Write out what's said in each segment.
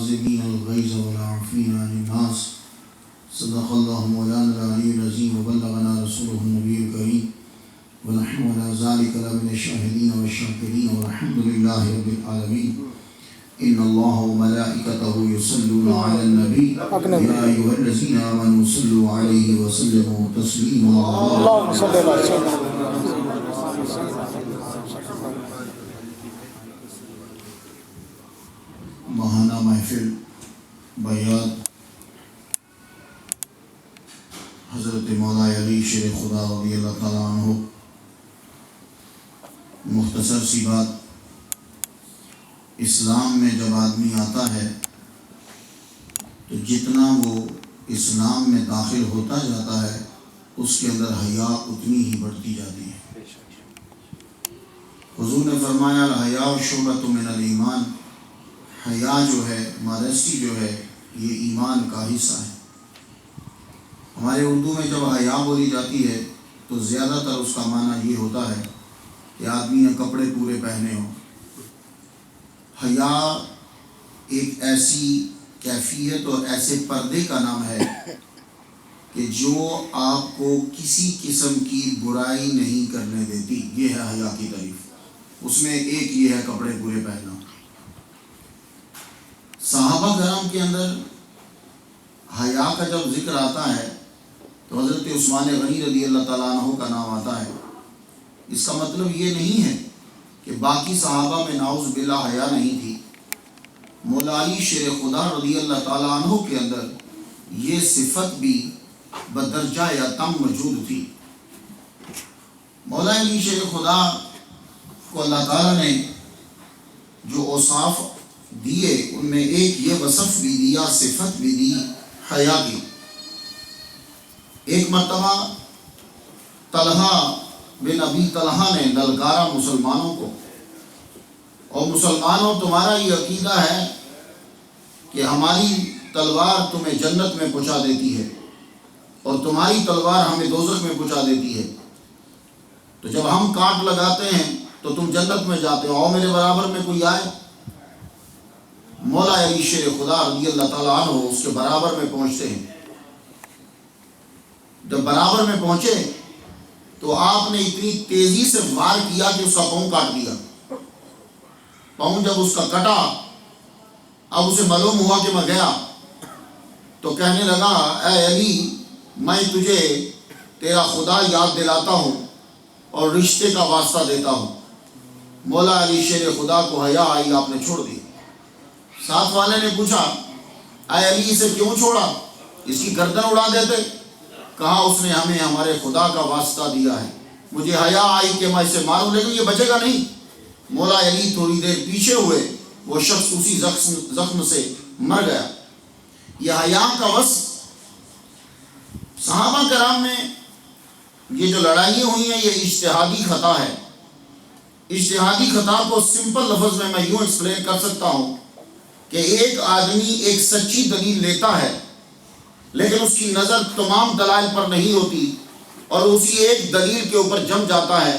الكاظمين الغيظ والعافين عن الناس صدق الله مولانا العلي العظيم وبلغنا رسوله النبي الكريم ونحن على ذلك لمن الشاهدين والشاكرين والحمد لله رب العالمين. إن الله وملائكته يصلون على النبي يا أيها الذين آمنوا صلوا عليه وسلموا تسليما. اللهم صل على سيدنا ماہانہ محفل بیات حضرت مولا علی شیر خدا رضی اللہ تعالیٰ عنہ. مختصر سی بات، اسلام میں جب آدمی آتا ہے تو جتنا وہ اسلام میں داخل ہوتا جاتا ہے اس کے اندر حیا اتنی ہی بڑھتی جاتی ہے. حضور نے فرمایا الحیاء شعبۃ من الایمان، حیا جو ہے، مادستی جو ہے، یہ ایمان کا حصہ ہے. ہمارے اردو میں جب حیا بولی جاتی ہے تو زیادہ تر اس کا معنی یہ ہوتا ہے کہ آدمی نے کپڑے پورے پہنے ہوں. حیا ایک ایسی کیفیت اور ایسے پردے کا نام ہے کہ جو آپ کو کسی قسم کی برائی نہیں کرنے دیتی. یہ ہے حیا کی تعریف. اس میں ایک یہ ہے کپڑے پورے پہننا. صحابہ کرام کے اندر حیا کا جب ذکر آتا ہے تو حضرت عثمان غنی رضی اللہ تعالیٰ عنہ کا نام آتا ہے. اس کا مطلب یہ نہیں ہے کہ باقی صحابہ میں نعوذ باللہ حیا نہیں تھی. مولا علی شیر خدا رضی اللہ تعالیٰ عنہ کے اندر یہ صفت بھی بدرجہ یا تم موجود تھی. مولا علی شیر خدا کو اللہ تعالیٰ نے جو اوصاف دیے ان میں ایک یہ وصف بھی دیا، صفت بھی دی حیا کی. ایک مرتبہ طلحہ بن ابی طلحہ نے للکارا مسلمانوں کو، اور مسلمانوں تمہارا یہ عقیدہ ہے کہ ہماری تلوار تمہیں جنت میں پہنچا دیتی ہے اور تمہاری تلوار ہمیں دوزخ میں پہنچا دیتی ہے، تو جب ہم کاٹ لگاتے ہیں تو تم جنت میں جاتے ہو، اور میرے برابر میں کوئی آئے. مولا علی شیر خدا رضی اللہ تعالیٰ عنہ اس کے برابر میں پہنچتے ہیں. جب برابر میں پہنچے تو آپ نے اتنی تیزی سے وار کیا کہ اس کا پاؤں کاٹ دیا. پاؤں جب اس کا کٹا، اب اسے معلوم ہوا کہ میں گیا، تو کہنے لگا اے علی، میں تجھے تیرا خدا یاد دلاتا ہوں اور رشتے کا واسطہ دیتا ہوں. مولا علی شیر خدا کو حیا آئی، آپ نے چھوڑ دی. ساتھ والے نے پوچھا اے علی اسے کیوں چھوڑا، اس کی گردن اڑا دیتے. کہا اس نے ہمیں ہمارے خدا کا واسطہ دیا ہے، مجھے حیا آئی کہ میں اسے ماروں، لیکن یہ بچے گا نہیں. مولا علی تھوڑی دیر پیچھے ہوئے، وہ شخص اسی زخم سے مر گیا. یہ حیا کا وصف صحابہ کرام میں یہ جو لڑائیاں ہوئی ہیں یہ اجتہادی خطا ہے. اجتہادی خطا کو سمپل لفظ میں یوں ایکسپلین کر سکتا ہوں کہ ایک آدمی ایک سچی دلیل لیتا ہے لیکن اس کی نظر تمام دلائل پر نہیں ہوتی اور اسی ایک دلیل کے اوپر جم جاتا ہے،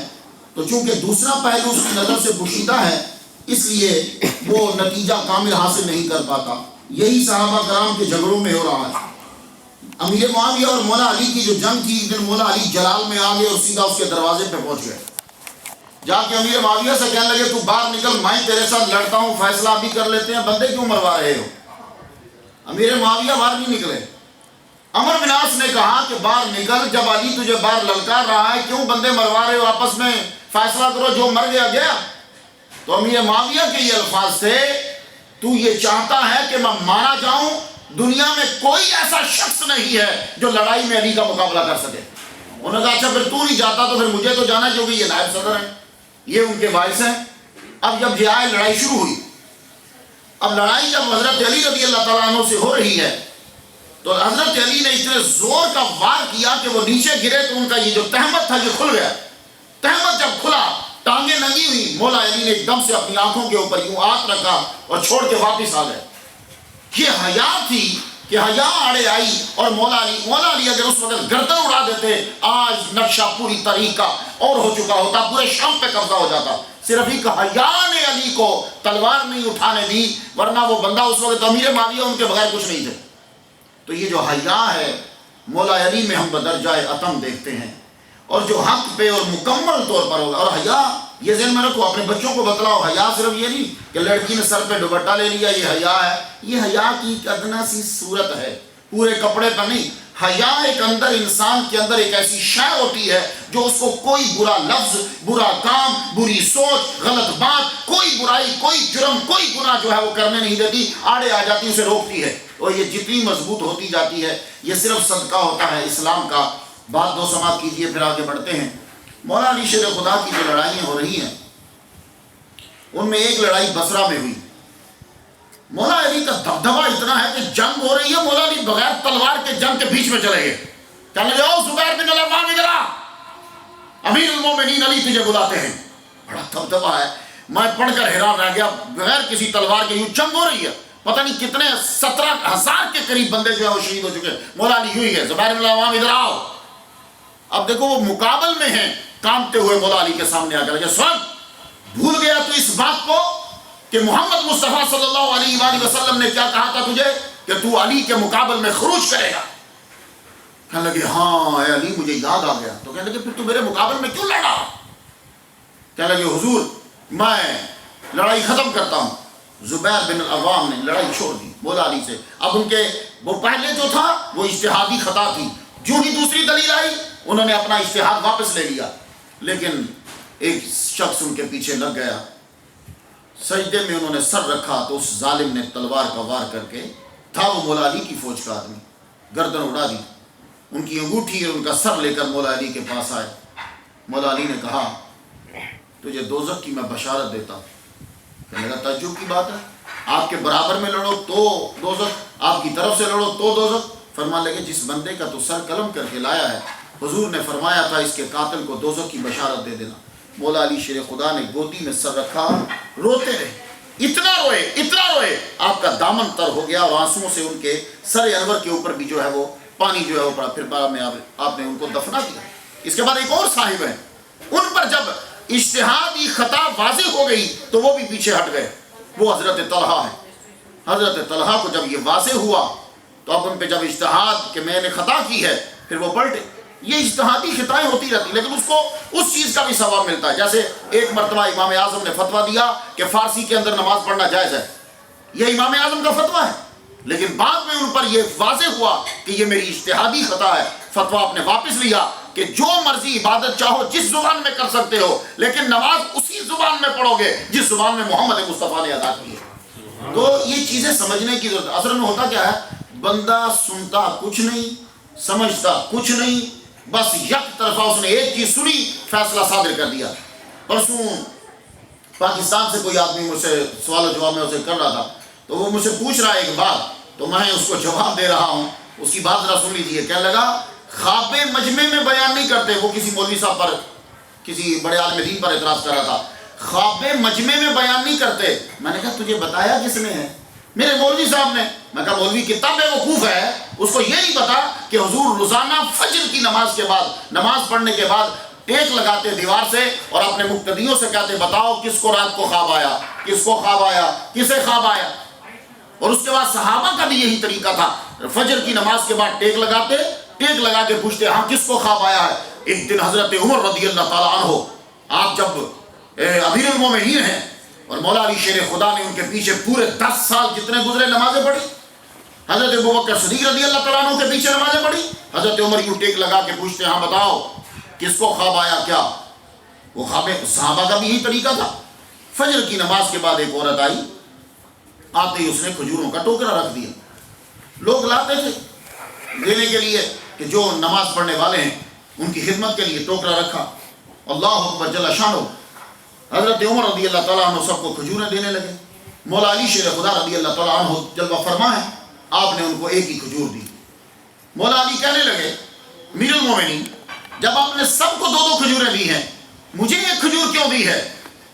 تو چونکہ دوسرا پہلو اس کی نظر سے پوشیدہ ہے اس لیے وہ نتیجہ کامل حاصل نہیں کر پاتا. یہی صحابہ کرام کے جھگڑوں میں ہو رہا ہے. امیر معاویہ اور مولا علی کی جو جنگ تھی، ایک دن مولا علی جلال میں آ گئے اور سیدھا اس کے دروازے پہ پہنچ گئے. جا کے امیر معاویہ سے کہنے لگے تو باہر نکل، میں تیرے ساتھ لڑتا ہوں، فیصلہ بھی کر لیتے ہیں، بندے کیوں مروا رہے ہو. امیر معاویہ باہر نہیں نکلے. عمر بن عاص نے کہا کہ باہر نکل، جب علی تجھے باہر للکار رہا ہے کیوں بندے مروا رہے ہو، آپس میں فیصلہ کرو، جو مر گیا گیا. تو امیر معاویہ کے یہ الفاظ تھے تو یہ چاہتا ہے کہ میں مارا جاؤں، دنیا میں کوئی ایسا شخص نہیں ہے جو لڑائی میں علی کا مقابلہ کر سکے. انہوں نے کہا اچھا پھر تو نہیں جاتا تو پھر مجھے تو جانا کیونکہ یہ نائب صدر ہیں، یہ ان کے باعث ہیں. اب جب یہ آئے لڑائی شروع ہوئی. اب لڑائی جب حضرت علی رضی اللہ تعالیٰ عنہ سے ہو رہی ہے تو حضرت علی نے اتنے زور کا وار کیا کہ وہ نیچے گرے تو ان کا یہ جو تہمت تھا یہ کھل گیا. تہمت جب کھلا، ٹانگیں ننگی ہوئی، مولا علی نے ایک دم سے اپنی آنکھوں کے اوپر یوں ہاتھ رکھا اور چھوڑ کے واپس آ گئے. یہ حیا تھی کہ حیا آڑے آئی اور مولا علی اگر اس وقت گردن اڑا دیتے آج نقشہ پوری تاریخ کا اور ہو چکا ہوتا، پورے شام پہ قبضہ ہو جاتا. صرف ایک حیا نے علی کو تلوار نہیں اٹھانے دی، ورنہ وہ بندہ اس وقت امیر معاویہ ان کے بغیر کچھ نہیں تھے۔ تو یہ جو حیا ہے مولا علی میں ہم بدرجہ اتم دیکھتے ہیں، اور جو حق پہ اور مکمل طور پر ہوگا۔ اور حیا یہ ذہن میں رکھو، اپنے بچوں کو بتلاؤ، حیا صرف یہ نہیں کہ لڑکی نے سر پہ دوپٹہ لے لیا یہ حیا ہے، یہ حیا کی ایک ادنا سی صورت ہے، پورے کپڑے پر نہیں۔ حیا ایک اندر انسان کے اندر ایک ایسی شے ہوتی ہے جو اس کو کوئی برا لفظ، برا کام، بری سوچ، غلط بات، کوئی برائی، کوئی جرم، کوئی گناہ جو ہے وہ کرنے نہیں دیتی، آڑے آ جاتی، اسے روکتی ہے۔ اور یہ جتنی مضبوط ہوتی جاتی ہے، یہ صرف صدقہ ہوتا ہے اسلام کا۔ بات دو سماعت کیجئے، پھر آگے بڑھتے ہیں۔ مولا علی شیر خدا کی جو لڑائیاں ہو رہی ہیں، ان میں ایک لڑائی بصرہ میں ہوئی۔ مولا علی کا دبدبہ اتنا ہے کہ جنگ ہو رہی ہے، مولا علی بغیر تلوار کے جنگ کے بیچ میں چلے گئے، کہنے لگے او زبیر بن العوام ادھر آ، امیر المومنین علی تجھے بلاتے ہیں۔ بڑا دبدبہ ہے، میں پڑھ کر حیران رہ گیا، بغیر کسی تلوار کے یوں جنگ ہو رہی ہے، پتہ نہیں کتنے 17,000 کے قریب بندے جو ہیں وہ شہید ہو چکے ہیں، مولا علی یوں ہی ہے، زبیر بن العوام ادھر آؤ۔ اب دیکھو وہ مقابل میں ہیں، کامتے ہوئے مولا علی کے سامنے آ کر کہ سن، بھول گیا تو اس بات کو کہ محمد مصطفیٰ صلی اللہ علیہ وآلہ وسلم نے کیا کہا تھا تجھے کہ تو علی کے مقابل میں خروج کرے گا؟ کہنے لگے ہاں اے علی مجھے یاد آ گیا۔ تو کہنے لگے پھر تو میرے مقابل میں کیوں لڑا؟ کہنے لگے حضور میں لڑائی ختم کرتا ہوں۔ زبیر بن العوام نے لڑائی چھوڑ دی مولا علی سے۔ اب ان کے وہ پہلے جو تھا وہ اجتہادی خطا تھی، جو ہی دوسری دلیل آئی انہوں نے اپنا اجتہاد واپس لے لیا، لیکن ایک شخص ان کے پیچھے لگ گیا، سجدے میں انہوں نے سر رکھا تو اس ظالم نے تلوار کا وار کر کے، تھا وہ مولا علی کی فوج کا آدمی، گردن اڑا دی، ان کی انگوٹھی اور ان کا سر لے کر مولا علی کے پاس آئے۔ مولا علی نے کہا تجھے دوزخ کی میں بشارت دیتا ہوں۔ کہنے لگا تعجب کی بات ہے، آپ کے برابر میں لڑو تو دوزخ، آپ کی طرف سے لڑو تو دوزخ۔ فرمان لگے جس بندے کا تو سر قلم کر کے لایا ہے، حضور نے فرمایا تھا اس کے قاتل کو دوزخ کی بشارت دے دینا۔ مولا علی شیر خدا نے گودی میں سر رکھا، روتے رہے، اتنا روئے آپ کا دامن تر ہو گیا، اور آنسوؤں سے ان کے سر انور کے اوپر بھی جو ہے وہ پانی جو ہے وہ پڑا۔ پھر بعد میں آپ نے ان کو دفنا دیا۔ اس کے بعد ایک اور صاحب ہیں، ان پر جب اجتہادی خطا واضح ہو گئی تو وہ بھی پیچھے ہٹ گئے، وہ حضرت طلحہ ہے۔ حضرت طلحہ کو جب یہ واضح ہوا تو اب ان پہ جب اجتہاد کہ میں نے خطا کی ہے، پھر وہ پلٹے۔ یہ اجتہادی خطائیں ہوتی رہتی، لیکن اس کو اس چیز کا بھی ثواب ملتا ہے۔ جیسے ایک مرتبہ امام اعظم نے فتویٰ دیا کہ فارسی کے اندر نماز پڑھنا جائز ہے، یہ امام اعظم کا فتویٰ ہے، لیکن بعد میں ان پر یہ واضح ہوا کہ یہ میری اجتہادی خطا ہے، فتویٰ آپ نے واپس لیا کہ جو مرضی عبادت چاہو جس زبان میں کر سکتے ہو، لیکن نماز اسی زبان میں پڑھو گے جس زبان میں محمد مصطفیٰ نے ادا کی ہے۔ تو یہ چیزیں سمجھنے کی ضرورت ہے۔ اصل میں ہوتا کیا ہے، بندہ سنتا کچھ نہیں، سمجھتا کچھ نہیں، بس یک طرفہ اس نے ایک چیز سنی، فیصلہ صادر کر دیا۔ پرسوں پاکستان سے کوئی آدمی مجھ سے سوال و جواب میں اسے کر رہا تھا، تو وہ مجھ سے پوچھ رہا ہے ایک بات، تو میں اس کو جواب دے رہا ہوں، اس کی بات ذرا سن لیجیے۔ کہنے لگا خواب مجمع میں بیان نہیں کرتے، وہ کسی مولوی صاحب پر، کسی بڑے عالم دین پر اعتراض کر رہا تھا، خواب مجمع میں بیان نہیں کرتے۔ میں نے کہا تجھے بتایا کس نے ہے؟ میرے مولوی صاحب نے۔ میں کہا مولوی کتنا بیوقوف ہے، اس کو یہ نہیں پتا کہ حضور روزانہ فجر کی نماز کے بعد، نماز پڑھنے کے بعد ٹیک لگاتے دیوار سے اور اپنے مقتدیوں سے کہتے بتاؤ کس کو رات کو خواب آیا، کس کو خواب آیا، کسے خواب آیا۔ اور اس کے بعد صحابہ کا بھی یہی طریقہ تھا، فجر کی نماز کے بعد ٹیک لگاتے، ٹیک لگا کے پوچھتے ہاں کس کو خواب آیا ہے۔ ایک دن حضرت عمر رضی اللہ تعالیٰ عنہ، آپ جب امیر المومنین ہیں اور مولا علی شیر خدا نے ان کے پیچھے پورے 10 سال جتنے گزرے نمازیں پڑھی، حضرت ابوبکر صدیق رضی اللہ تعالیٰ عنہ کے پیچھے نمازیں پڑھی، حضرت عمر یوں ٹیک لگا کے پوچھتے ہاں بتاؤ کس کو خواب آیا کیا؟ وہ خواب صحابہ کا بھی یہی طریقہ تھا۔ فجر کی نماز کے بعد ایک عورت آئی، آتے ہی اس نے کھجوروں کا ٹوکرا رکھ دیا، لوگ لاتے تھے دینے کے لیے کہ جو نماز پڑھنے والے ہیں ان کی خدمت کے لیے ٹوکرا رکھا۔ اللہ اکبر جل شانہ، حضرت عمر رضی اللہ تعالیٰ عنہ سب کو کھجوریں دینے لگے۔ مولا علی شیر خدا رضی اللہ تعالیٰ عنہ جلوہ فرما ہے، آپ نے ان کو ایک ہی کھجور دی۔ مولا علی کہنے لگے امیر المومنین جب آپ نے سب کو 2 کھجوریں دی ہیں، مجھے ایک کھجور کیوں دی ہے؟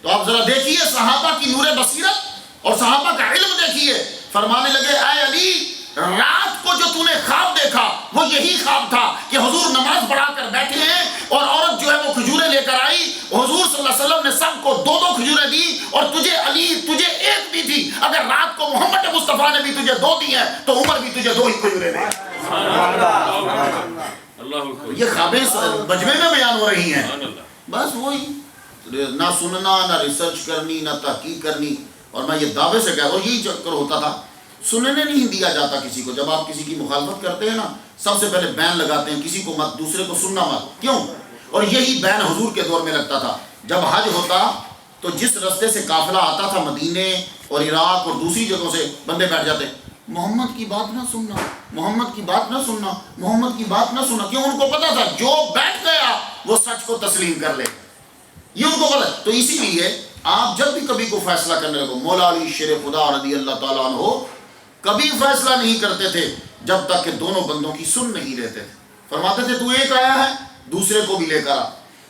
تو آپ ذرا دیکھیے صحابہ کی نور بصیرت اور صحابہ کا علم دیکھیے۔ فرمانے لگے اے علی، رات کو جو تو نے خواب دیکھا وہ یہی خواب تھا کہ حضور نماز پڑھا کر بیٹھے ہیں، اور عورت جو ہے وہ کھجوریں لے کر آئی، حضور صلی اللہ علیہ وسلم نے سب کو 2 کھجوریں دی، اور تجھے علی تجھے 1 دی تھی، اگر رات کو محمد مصطفیٰ نے بھی تجھے 2 دی ہیں تو عمر بھی تجھے 2 ہی کھجوریں دے۔ یہ خوابیں مجمع میں بیان ہو رہی ہیں، بس وہی نہ سننا، نہ ریسرچ کرنی، نہ تحقیق کرنی۔ اور میں یہ دعوے سے کہہ رہا ہوں، یہی چکر ہوتا تھا، سننے نہیں دیا جاتا کسی کو۔ جب آپ کسی کی مخالفت کرتے ہیں نا، سب سے پہلے بین لگاتے ہیں، کسی کو مت، دوسرے کو سننا مت، کیوں؟ اور یہی بین حضور کے دور میں لگتا تھا۔ جب حج ہوتا تو جس رستے سے قافلہ آتا تھا، مدینے اور عراق اور دوسری جگہوں سے بندے بیٹھ جاتے، محمد کی بات نہ سننا، محمد کی بات نہ سننا، محمد کی بات نہ سننا، کیوں؟ ان کو پتا تھا جو بیٹھ گیا وہ سچ کو تسلیم کر لے، یہ ان کو پتا۔ تو اسی لیے آپ جب بھی کبھی کو فیصلہ کرنے لگو، مولا علی شیر خدا رضی اللہ تعالیٰ عنہ کبھی فیصلہ نہیں کرتے تھے جب تک کہ دونوں بندوں کی سن نہیں لیتے تھے۔ فرماتے تھے تو ایک آیا ہے، دوسرے کو بھی لے کر آ۔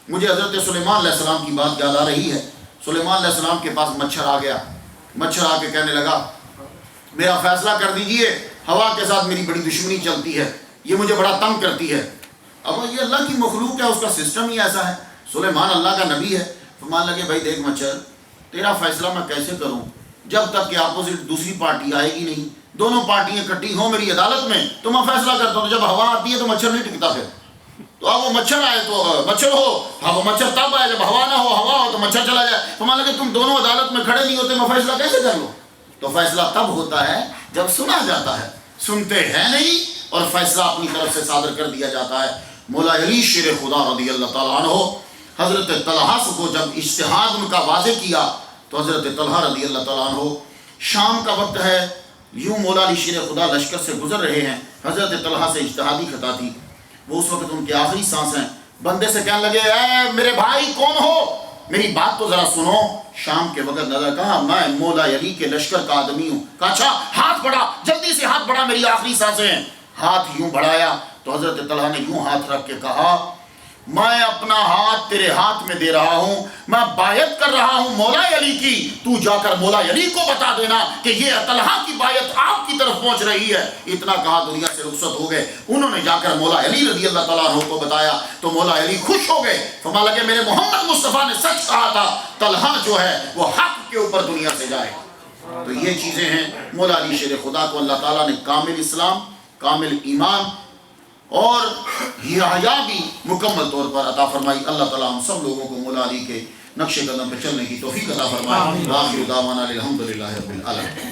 مجھے حضرت سلیمان علیہ السلام کی بات یاد آ رہی ہے۔ سلیمان علیہ السلام کے پاس مچھر آ گیا، مچھر آ کے کہنے لگا میرا فیصلہ کر دیجئے، ہوا کے ساتھ میری بڑی دشمنی چلتی ہے، یہ مجھے بڑا تنگ کرتی ہے۔ اب یہ اللہ کی مخلوق ہے، اس کا سسٹم ہی ایسا ہے، سلیمان اللہ کا نبی ہے۔ فرمان لگے بھائی دیکھ مچھر، تیرا فیصلہ میں کیسے کروں جب تک کہ اپوزٹ دوسری پارٹی آئے گی نہیں، دونوں پارٹیاں اکٹھی ہوں میری عدالت میں تو میں فیصلہ کرتا ہوں۔ جب ہوا آتی ہے تو مچھر نہیں ٹکتا، پھر تو اب وہ مچھر آئے تو مچھر ہو، اب وہ مچھر تب آئے جب ہوا نہ ہو، ہوا ہو تو مچھر چلا جائے۔ تو مان لگے تم دونوں عدالت میں کھڑے نہیں ہوتے، میں فیصلہ کیسے کر لوں؟ تو فیصلہ تب ہوتا ہے جب سنا جاتا ہے، سنتے ہیں نہیں اور فیصلہ اپنی طرف سے صادر کر دیا جاتا ہے۔ مولا علی شیر خدا رضی اللہ تعالیٰ عنہ حضرت طلحہ کو جب اجتہاد ان کا واضح کیا تو حضرت طلحہ رضی اللہ تعالیٰ عنہ، شام کا وقت ہے، یوں مولا علی شیر خدا لشکر سے گزر رہے ہیں، حضرت طلحہ سے اجتہادی خطا تھی، وہ اس وقت ان کی آخری سانس ہیں، بندے سے کہنے لگے اے میرے بھائی کون ہو، میری بات تو ذرا سنو۔ شام کے وقت نظر کہا میں مولا علی کے لشکر کا آدمی ہوں۔ کہا اچھا ہاتھ بڑھا، جلدی سے ہاتھ بڑھا، میری آخری سانسیں ہیں۔ ہاتھ یوں بڑھایا تو حضرت طلحہ نے یوں ہاتھ رکھ کے کہا میں اپنا ہاتھ تیرے ہاتھ میں دے رہا ہوں، میں بایعت کر رہا ہوں مولا علی کی، تو جا کر مولا علی کو بتا دینا کہ یہ طلحہ کی بایعت آپ کی طرف پہنچ رہی ہے۔ اتنا کہا دنیا سے رخصت ہو گئے۔ انہوں نے جا کر مولا علی رضی اللہ تعالیٰ عنہ کو بتایا تو مولا علی خوش ہو گئے، فرمانے لگے میرے محمد مصطفیٰ نے سچ کہا تھا، طلحہ جو ہے وہ حق کے اوپر دنیا سے جائے۔ تو یہ چیزیں ہیں، مولا علی شیر خدا کو اللہ تعالیٰ نے کامل اسلام، کامل ایمان اور حیا بھی مکمل طور پر عطا فرمائی۔ اللہ تعالیٰ ہم سب لوگوں کو مولا علی کے نقش قدم پہ چلنے کی توفیق عطا فرمائے۔ آخر دعوانا الحمدللہ رب العالمین۔